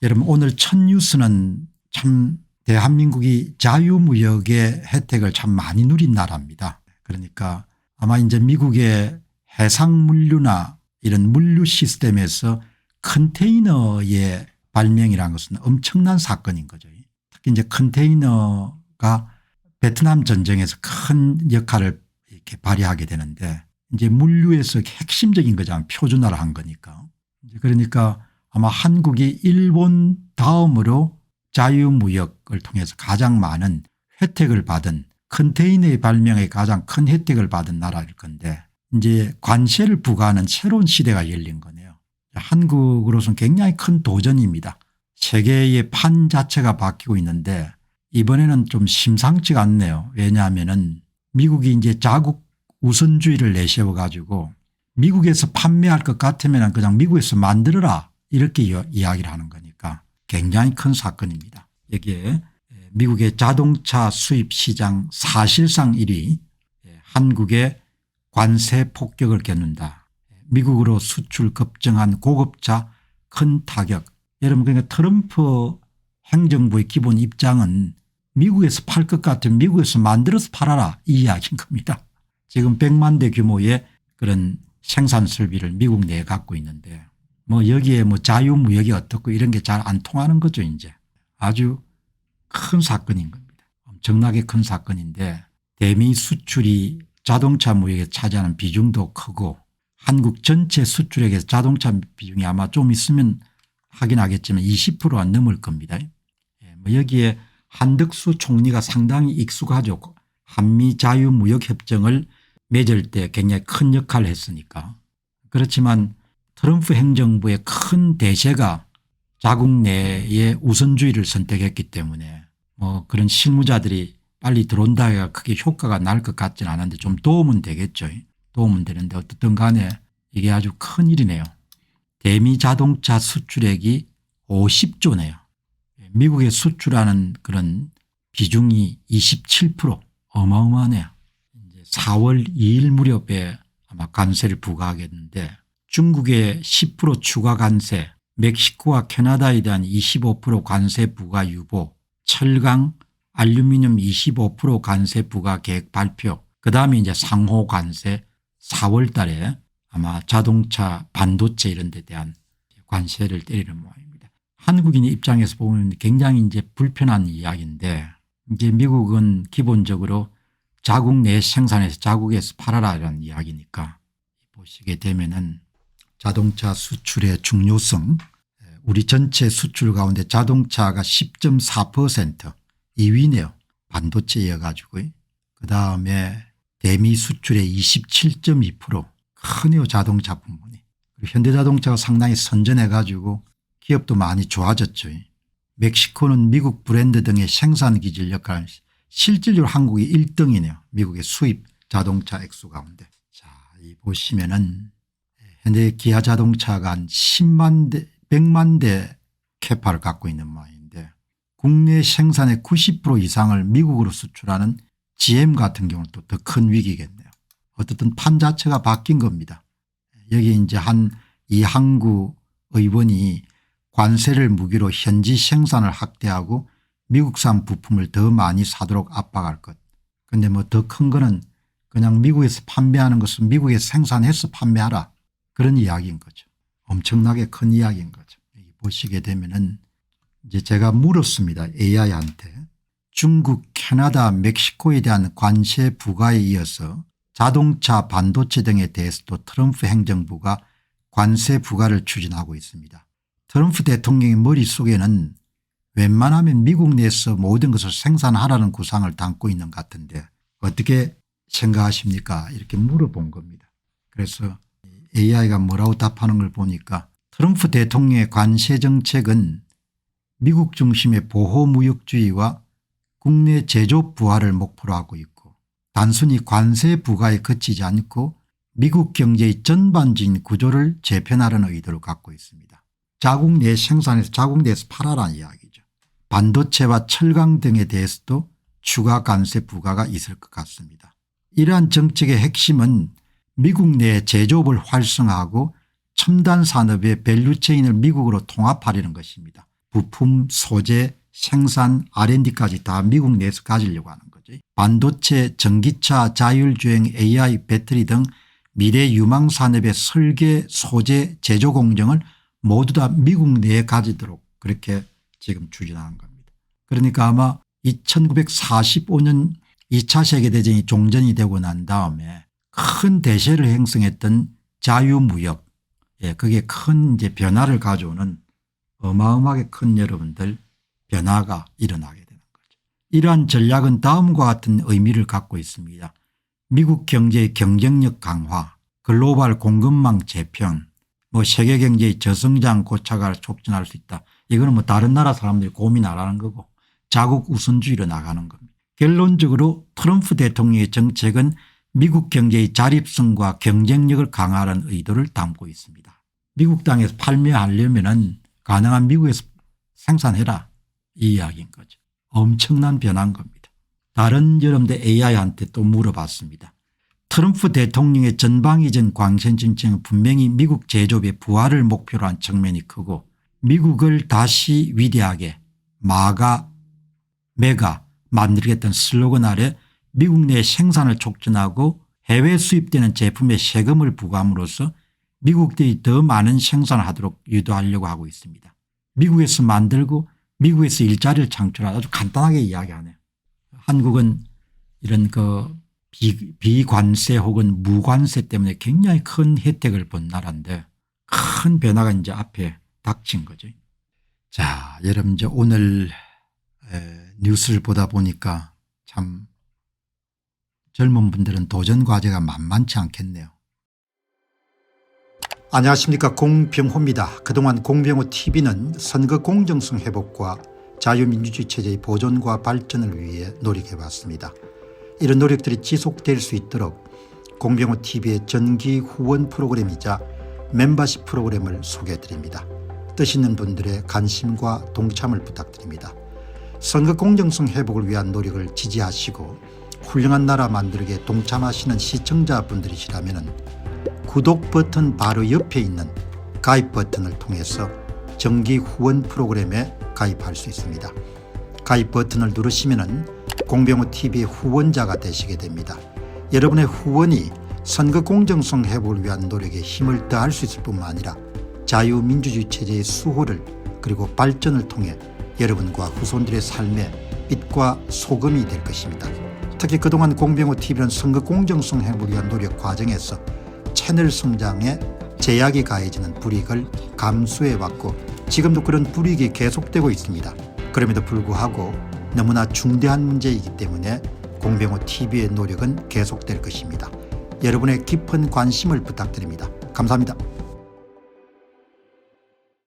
여러분 오늘 첫 뉴스는 참 대한민국이 자유무역의 혜택을 참 많이 누린 나라입니다. 그러니까 아마 이제 미국의 해상물류나 이런 물류 시스템에서 컨테이너의 발명이라는 것은 엄청난 사건인 거죠. 특히 이제 컨테이너가 베트남 전쟁에서 큰 역할을 이렇게 발휘하게 되는데 이제 물류에서 핵심적인 거잖아요. 표준화를 한 거니까. 그러니까 아마 한국이 일본 다음으로 자유무역을 통해서 가장 많은 혜택을 받은 컨테이너의 발명에 가장 큰 혜택을 받은 나라일 건데 이제 관세를 부과하는 새로운 시대가 열린 거네요. 한국으로서는 굉장히 큰 도전입니다. 세계의 판 자체가 바뀌고 있는데 이번에는 좀 심상치가 않네요. 왜냐하면은 미국이 이제 자국 우선주의를 내세워 가지고 미국에서 판매할 것 같으면 그냥 미국에서 만들어라 이렇게 이야기를 하는 거니까 굉장히 큰 사건입니다. 여기에 미국의 자동차 수입 시장 사실상 1위, 한국의 관세 폭격을 겪는다. 미국으로 수출 급증한 고급차 큰 타격. 여러분 그러니까 트럼프 행정부의 기본 입장은 미국에서 팔 것 같으면 미국에서 만들어서 팔아라 이 이야기인 겁니다. 지금 100만 대 규모의 그런 생산 설비를 미국 내에 갖고 있는데 뭐 여기에 뭐 자유무역이 어떻고 이런 게 잘 안 통하는 거죠. 이제 아주 큰 사건인 겁니다. 엄청나게 큰 사건인데 대미 수출이 자동차 무역에 차지하는 비중도 크고 한국 전체 수출액에서 자동차 비중이 아마 좀 있으면 하긴 하겠지만 20%가 넘을 겁니다. 뭐 여기에 한덕수 총리가 상당히 익숙하죠. 한미 자유무역협정을 맺을 때 굉장히 큰 역할을 했으니까. 그렇지만 트럼프 행정부의 큰 대세가 자국 내의 우선주의를 선택했기 때문에 뭐 그런 실무자들이 빨리 들어온다 해가 크게 효과가 날 것 같지는 않은데 좀 도움은 되겠죠. 도움은 되는데 어떻든 간에 이게 아주 큰 일이네요. 대미 자동차 수출액이 50조네요. 미국에 수출하는 그런 비중이 27% 어마어마하네요. 이제 4월 2일 무렵에 아마 관세를 부과하겠는데 중국의 10% 추가 관세, 멕시코와 캐나다에 대한 25% 관세 부과 유보, 철강, 알루미늄 25% 관세 부과 계획 발표, 그다음에 이제 상호 관세 4월 달에 아마 자동차 반도체 이런 데 대한 관세를 때리는 모양입니다. 한국인 입장에서 보면 굉장히 이제 불편한 이야기인데 이제 미국은 기본적으로 자국 내 생산해서 자국에서 팔아라라는 이야기니까 보시게 되면은 자동차 수출의 중요성, 우리 전체 수출 가운데 자동차가 10.4% 2위네요. 반도체여 가지고 그다음에 대미 수출의 27.2% 크네요. 자동차 부문이. 그리고 현대자동차가 상당히 선전해 가지고 기업도 많이 좋아졌죠. 멕시코는 미국 브랜드 등의 생산 기질 역할 실질적으로 한국이 1등이네요. 미국의 수입 자동차 액수 가운데. 자, 이 보시면은 현재 기아 자동차가 한 10만 대 100만 대 캐파를 갖고 있는 모양인데 국내 생산의 90% 이상을 미국으로 수출하는 GM 같은 경우는 또 더 큰 위기겠네요. 어쨌든 판 자체가 바뀐 겁니다. 여기 이제 이항구 의원이 관세를 무기로 현지 생산을 확대하고 미국산 부품을 더 많이 사도록 압박할 것. 그런데 뭐 더 큰 거는 그냥 미국에서 판매하는 것은 미국에서 생산해서 판매하라. 그런 이야기인 거죠. 엄청나게 큰 이야기인 거죠. 여기 보시게 되면은 이제 제가 물었습니다. AI한테 중국, 캐나다, 멕시코에 대한 관세 부과에 이어서 자동차, 반도체 등에 대해서도 트럼프 행정부가 관세 부과를 추진하고 있습니다. 트럼프 대통령의 머릿속에는 웬만하면 미국 내에서 모든 것을 생산하라는 구상을 담고 있는 것 같은데 어떻게 생각하십니까? 이렇게 물어본 겁니다. 그래서 AI가 뭐라고 답하는 걸 보니까 트럼프 대통령의 관세 정책은 미국 중심의 보호무역주의와 국내 제조 부활을 목표로 하고 있고 단순히 관세 부과에 그치지 않고 미국 경제의 전반적인 구조를 재편하려는 의도를 갖고 있습니다. 자국 내 생산해서 자국 내에서 팔아라는 이야기죠. 반도체와 철강 등에 대해서도 추가 관세 부과가 있을 것 같습니다. 이러한 정책의 핵심은 미국 내 제조업을 활성화하고 첨단 산업의 밸류체인을 미국으로 통합하려는 것입니다. 부품, 소재, 생산, R&D까지 다 미국 내에서 가지려고 하는 거죠. 반도체, 전기차, 자율주행, AI, 배터리 등 미래 유망 산업의 설계, 소재, 제조 공정을 모두 다 미국 내에 가지도록 그렇게 지금 추진하는 겁니다. 그러니까 아마 1945년 2차 세계대전이 종전이 되고 난 다음에 큰 대세를 형성했던 자유무역, 그게 큰 이제 변화를 가져오는 어마어마하게 큰 여러분들 변화가 일어나게 되는 거죠. 이러한 전략은 다음과 같은 의미를 갖고 있습니다. 미국 경제의 경쟁력 강화, 글로벌 공급망 재편, 세계 경제의 저성장 고착화를 촉진할 수 있다. 이거는 다른 나라 사람들이 고민 안 하는 거고 자국 우선주의로 나가는 겁니다. 결론적으로 트럼프 대통령의 정책은 미국 경제의 자립성과 경쟁력을 강화하는 의도를 담고 있습니다. 미국 땅에서 판매하려면 가능한 미국에서 생산해라 이 이야기인 거죠. 엄청난 변화인 겁니다. 다른 여러분들 AI한테 또 물어봤습니다. 트럼프 대통령의 전방위적 광선 정책은 분명히 미국 제조업의 부활을 목표로 한 측면이 크고 미국을 다시 위대하게 메가 만들겠다는 슬로건 아래 미국 내 생산을 촉진하고 해외 수입되는 제품에 세금을 부과함으로써 미국들이 더 많은 생산을 하도록 유도하려고 하고 있습니다. 미국에서 만들고 미국에서 일자리를 창출하는 아주 간단하게 이야기하네요. 한국은 이런 비관세 혹은 무관세 때문에 굉장히 큰 혜택을 본 나라인데 큰 변화가 이제 앞에 닥친 거죠. 자, 여러분 이제 오늘 뉴스를 보다 보니까 참 젊은 분들은 도전 과제가 만만치 않겠네요. 안녕하십니까, 공병호입니다. 그동안 공병호TV는 선거 공정성 회복과 자유민주주의 체제의 보존과 발전을 위해 노력해왔습니다. 이런 노력들이 지속될 수 있도록 공병호TV의 정기 후원 프로그램이자 멤버십 프로그램을 소개해드립니다. 뜻 있는 분들의 관심과 동참을 부탁드립니다. 선거 공정성 회복을 위한 노력을 지지하시고 훌륭한 나라 만들기에 동참하시는 시청자분들이시라면 구독 버튼 바로 옆에 있는 가입 버튼을 통해서 정기 후원 프로그램에 가입할 수 있습니다. 가입 버튼을 누르시면 공병호TV의 후원자가 되시게 됩니다. 여러분의 후원이 선거 공정성 회복을 위한 노력에 힘을 더할 수 있을 뿐만 아니라 자유민주주의 체제의 수호를 그리고 발전을 통해 여러분과 후손들의 삶에 빛과 소금이 될 것입니다. 특히 그동안 공병호TV는 선거 공정성 회복을 위한 노력 과정에서 채널 성장에 제약이 가해지는 불이익을 감수해왔고 지금도 그런 불이익이 계속되고 있습니다. 그럼에도 불구하고 너무나 중대한 문제이기 때문에 공병호TV의 노력은 계속될 것입니다. 여러분의 깊은 관심을 부탁드립니다. 감사합니다.